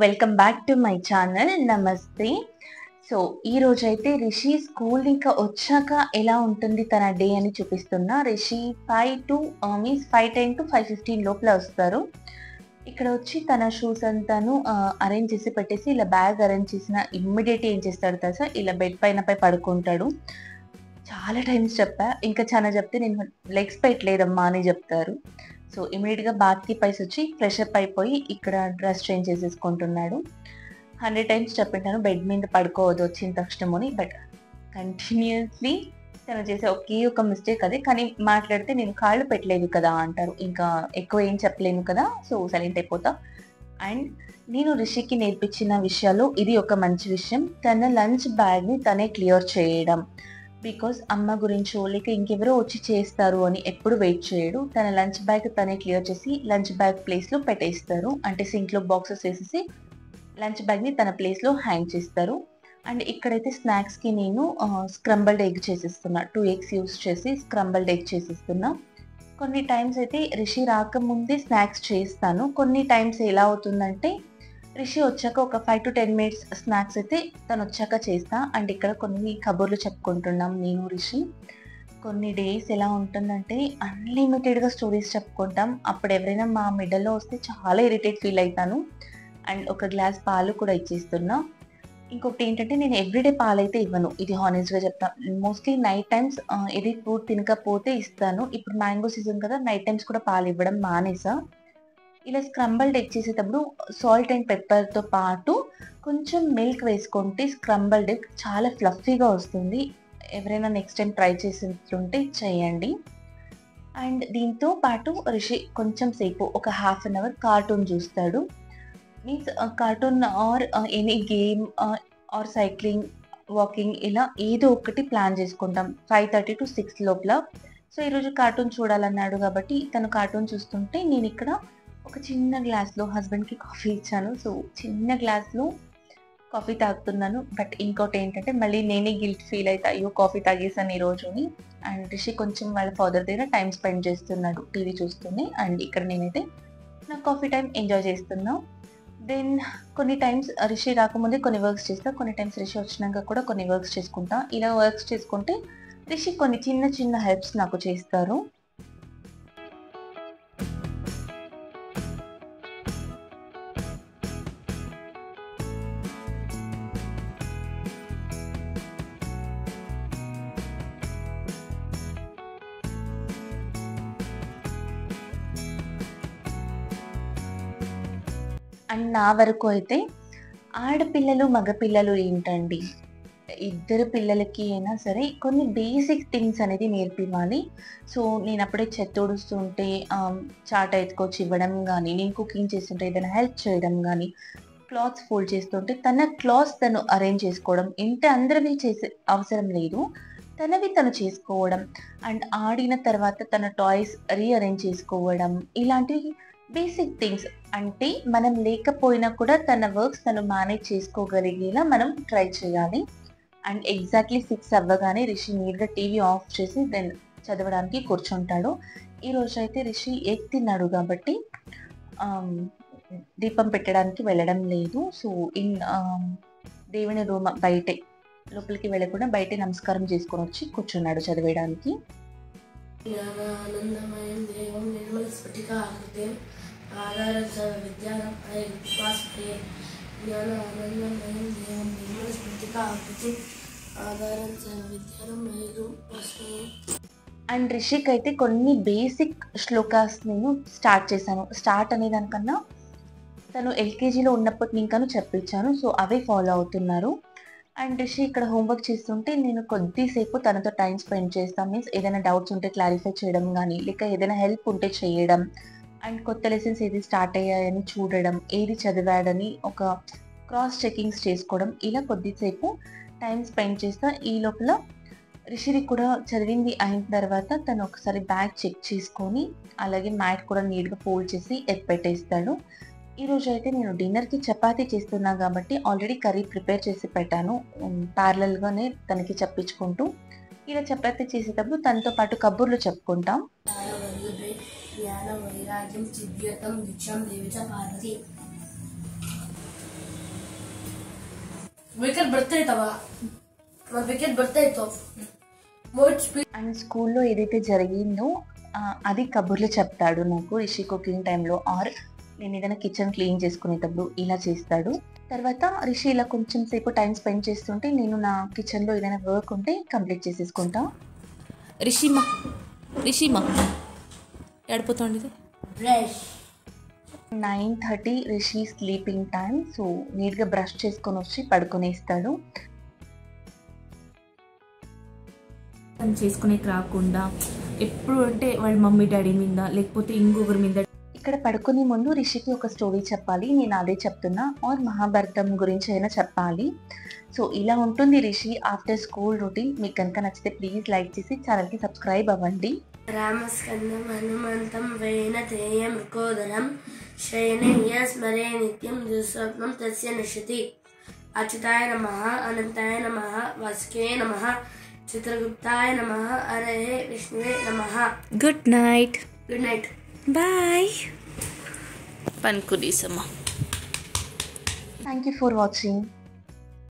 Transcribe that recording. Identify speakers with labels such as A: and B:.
A: Welcome back to my channel. నమస్తే. So ఈ రోజైతే రిషి స్కూల్ ఇంకా వచ్చాక ఎలా ఉంటుంది తన డే అని చూపిస్తున్నా. రిషి 5:10 to 5:15 లోపల వస్తారు. ఇక్కడ వచ్చి తన షూస్ అంతాను అరేంజ్ చేసి పెట్టేసి ఇలా బ్యాగ్ అరేంజ్ చేసిన ఇమ్మీడియట్ ఏం చేస్తాడు తెలుసా, ఇలా బెడ్ పైన పడుకుంటాడు. చాలా టైమ్స్ చెప్పా, ఇంకా చాలా చెప్తే నేను లెగ్స్ పెట్టలేదమ్మా అని చెప్తారు. సో ఇమీడియట్గా బాత్కి పైసి వచ్చి ఫ్రెష్ అప్ అయిపోయి ఇక్కడ డ్రెస్ చేంజ్ చేసేసుకుంటున్నాడు. 100 టైమ్స్ చెప్పింటాను బెడ్ మీద పడుకోవద్దు వచ్చిన తక్షణమని, బట్ కంటిన్యూస్లీ తను చేసే ఒక మిస్టేక్ అదే. కానీ మాట్లాడితే నేను కాళ్ళు పెట్టలేదు కదా అంటారు, ఇంకా ఎక్కువ ఏం చెప్పలేను కదా, సో సైలెంట్ అయిపోతా. అండ్ నేను రిషికి నేర్పించిన విషయాలు ఇది ఒక మంచి విషయం, తన లంచ్ బ్యాగ్ని తనే క్లియర్ చేయడం. బికాజ్ అమ్మ గురించో లేక ఇంకెవరో వచ్చి చేస్తారు అని ఎప్పుడు వెయిట్ చేయడు. తన లంచ్ బ్యాగ్ తనే క్లియర్ చేసి లంచ్ బ్యాగ్ ప్లేస్లో పెట్టేస్తారు. అంటే సింక్లో బాక్సెస్ వేసేసి లంచ్ బ్యాగ్ని తన ప్లేస్లో హ్యాంగ్ చేస్తారు. అండ్ ఇక్కడైతే స్నాక్స్కి నేను స్క్రంబల్డ్ ఎగ్ చేసేస్తున్నా. 2 eggs యూస్ చేసి స్క్రంబల్డ్ ఎగ్ చేసేస్తున్నా. కొన్ని టైమ్స్ అయితే రిషి రాకముందే స్నాక్స్ చేస్తాను. కొన్ని టైమ్స్ ఎలా అవుతుందంటే రిషి వచ్చాక ఒక 5 to 10 minutes స్నాక్స్ అయితే తను వచ్చాక చేస్తా. అండ్ ఇక్కడ కొన్ని కబుర్లు చెప్పుకుంటున్నాం నేను రిషి. కొన్ని డేస్ ఎలా ఉంటుందంటే అన్లిమిటెడ్గా స్టోరీస్ చెప్పుకుంటాం. అప్పుడు ఎవరైనా మా మిడల్లో వస్తే చాలా ఇరిటేట్ ఫీల్ అవుతాను. అండ్ ఒక గ్లాస్ పాలు కూడా ఇచ్చేస్తున్నా. ఇంకొకటి ఏంటంటే నేను ఎవ్రీడే పాలు అయితే ఇవ్వను, ఇది హానెస్ట్గా చెప్తాను. మోస్ట్లీ నైట్ టైమ్స్ ఇది ఫ్రూట్ తినకపోతే ఇస్తాను. ఇప్పుడు మ్యాంగో సీజన్ కదా, నైట్ టైమ్స్ కూడా పాలు ఇవ్వడం మానేసా. ఇలా స్క్రంబల్డ్ ఎగ్ చేసేటప్పుడు సాల్ట్ అండ్ పెప్పర్తో పాటు కొంచెం మిల్క్ వేసుకుంటే స్క్రంబల్డ్ ఎగ్ చాలా ఫ్లఫీగా వస్తుంది. ఎవరైనా నెక్స్ట్ టైం ట్రై చేసినట్లుంటే చేయండి. అండ్ దీంతో పాటు రిషి కొంచెం సేపు ఒక 1/2 hour కార్టూన్ చూస్తాడు. Means cartoon or any game or cycling, walking, ఇలా ఏదో ఒకటి ప్లాన్ చేసుకుంటాం 5:30 to 6 లోపల. సో ఈరోజు కార్టూన్ చూడాలన్నాడు కాబట్టి తను కార్టూన్ చూస్తుంటే నేను ఇక్కడ ఒక చిన్న గ్లాస్లో హస్బెండ్కి కాఫీ ఇచ్చాను. సో చిన్న గ్లాస్లో కాఫీ తాగుతున్నాను. బట్ ఇంకోటి ఏంటంటే మళ్ళీ నేనే గిల్ట్ ఫీల్ అవుతా, అయ్యో కాఫీ తాగేసాను ఈ రోజుని. అండ్ రిషి కొంచెం వాళ్ళ ఫాదర్ దగ్గర టైం స్పెండ్ చేస్తున్నాడు టీవీ చూస్తూనే. అండ్ ఇక్కడ నేనైతే నా కాఫీ టైం ఎంజాయ్ చేస్తున్నా. దెన్ కొన్ని టైమ్స్ రిషి రాకముందే కొన్ని వర్క్స్ చేస్తా, కొన్ని టైమ్స్ రిషి వచ్చినాక కూడా కొన్ని వర్క్స్ చేసుకుంటా. ఇలా వర్క్స్ చేసుకుంటే రిషి కొన్ని చిన్న చిన్న హెల్ప్స్ నాకు చేస్తారు. అండ్ నా వరకు అయితే ఆడపిల్లలు మగపిల్లలు ఏంటండి, ఇద్దరు పిల్లలకి అయినా సరే కొన్ని బేసిక్ థింగ్స్ అనేది నేర్పివ్వాలి. సో నేను అప్పుడే చెత్త ఊడుస్తుంటే చాట ఎత్తుకొచ్చి ఇవ్వడం కానీ, నేను కుకింగ్ చేస్తుంటే ఏదైనా హెల్ప్ చేయడం కానీ, క్లాత్స్ ఫోల్డ్ చేస్తుంటే తన క్లాత్స్ తను అరేంజ్ చేసుకోవడం, ఇంటి అందరివి చేసే అవసరం లేదు, తనవి తను చేసుకోవడం. అండ్ ఆడిన తర్వాత తన టాయ్స్ రీఅరేంజ్ చేసుకోవడం, ఇలాంటివి బేసిక్ థింగ్స్. అంటే మనం లేకపోయినా కూడా తన వర్క్స్ తను మేనేజ్ చేసుకోగలిగేలా మనం ట్రై చేయాలి. అండ్ ఎగ్జాక్ట్లీ 6 అవ్వగానే రిషి నీట్గా టీవీ ఆఫ్ చేసి దెన్ చదవడానికి కూర్చుంటాడు. ఈరోజు అయితే రిషి ఎగ్ తిన్నాడు కాబట్టి దీపం పెట్టడానికి వెళ్ళడం లేదు. సో దేవుని రూమ్ బయటే, లోపలికి వెళ్ళకుండా బయటే నమస్కారం చేసుకొని వచ్చి కూర్చున్నాడు చదివేయడానికి.
B: జ్ఞానానందమయం దేవం నిర్మల స్ఫటికాకృతిం ఆధారం సర్వ విద్యారంభై విశ్వాసే. జ్ఞానానందమయం దేవం నిర్మల స్ఫటికాకృతిం ఆధారం సర్వ విద్యారంభై రూపస్మే.
A: అండ్ రిషిక్ అయితే కొన్ని బేసిక్ శ్లోకాస్ నేను స్టార్ట్ చేశాను. స్టార్ట్ అనే దానికన్నా తను ఎల్కేజీలో ఉన్నప్పటి ఇంకాను చెప్పించాను. సో అవే ఫాలో అవుతున్నారు. అండ్ రిషి ఇక్కడ హోంవర్క్ చేస్తుంటే నేను కొద్దిసేపు తనతో టైం స్పెండ్ చేస్తాను. మీన్స్ ఏదైనా డౌట్స్ ఉంటే క్లారిఫై చేయడం కానీ, లేక ఏదైనా హెల్ప్ ఉంటే చేయడం, అండ్ కొత్త లెసన్స్ ఏది స్టార్ట్ అయ్యాయని చూడడం, ఏది చదివాడని ఒక క్రాస్ చెకింగ్స్ చేసుకోవడం, ఇలా కొద్దిసేపు టైం స్పెండ్ చేస్తా. ఈ లోపల రిషిని కూడా చదివింది అయిన తర్వాత తను ఒకసారి బ్యాగ్ చెక్ చేసుకొని అలాగే మ్యాట్ కూడా నీట్గా ఫోల్డ్ చేసి ఎత్తిపెట్టేస్తాడు. ఈరోజు అయితే నేను డిన్నర్కి చపాతీ చేస్తున్నా కాబట్టి ఆల్రెడీ కర్రీ ప్రిపేర్ చేసి పెట్టాను, ప్యారలల్గానే తనకి చెప్పించుకుంటూ. ఇలా చపాతీ చేసేటప్పుడు తనతో పాటు కబుర్లు చెప్పుకుంటాం.
B: జ్ఞాన వైరాగ్యం సిద్ధ్యర్థం దీక్షం దేవిచ పార్వతి. ವಿಕೆಟ್ ಬರ್ತಾಯ್ತವ వికెట్ ಬರ್ತಾಯ್ತು
A: అండ్ స్కూల్లో ఏదైతే జరిగిందో అది కబుర్లు చెప్తాడు నాకు రిషి కుకింగ్ టైంలో, ఆర్ నేను ఏదైనా కిచెన్ క్లీన్ చేసుకునేటప్పుడు ఇలా చేస్తాడు. తర్వాత రిషి ఇలా కొంచెం సేపు టైం స్పెండ్ చేస్తుంటే నేను నా కిచెన్లో ఏదైనా వర్క్ ఉంటే కంప్లీట్ చేసేసుకుంటా.
C: రిషిమా ఏడిపోతుంది.
A: 9:30 రిషి స్లీపింగ్ టైం. సో నీట్గా బ్రష్ చేసుకొని వచ్చి పడుకునేస్తాడు.
C: తను చేసుకునేకి రాకుండా ఎప్పుడు అంటే వాళ్ళ మమ్మీ డాడీ మీద లేకపోతే ఇంకొకరి మీద.
A: ఇక్కడ పడుకునే ముందు రిషికి ఒక స్టోరీ చెప్పాలి, నేను అదే చెప్తున్నా, ఆర్ మహాభారతం గురించి అయినా చెప్పాలి. సో ఇలా ఉంటుంది రిషి ఆఫ్టర్ స్కూల్ రొటీన్. మీకు కనుక నచ్చితే ప్లీజ్ లైక్ చేసి ఛానల్కి సబ్స్క్రైబ్ అవ్వండి.
B: రామస్కందం హనుమంతం వైనతేయం మృకోదరం శయనయ్య స్మరే నిత్యం దుస్వప్నం తస్య నశ్యతి. అచ్యుతాయ నమః, అనంతాయ నమః, వాసుకే నమః, చిత్రగుప్తాయ నమః, హరయే విష్ణువే నమః.
C: Good night.
B: Good night.
C: Bye. పనుకునేసమ్మా.
A: Thank you for watching.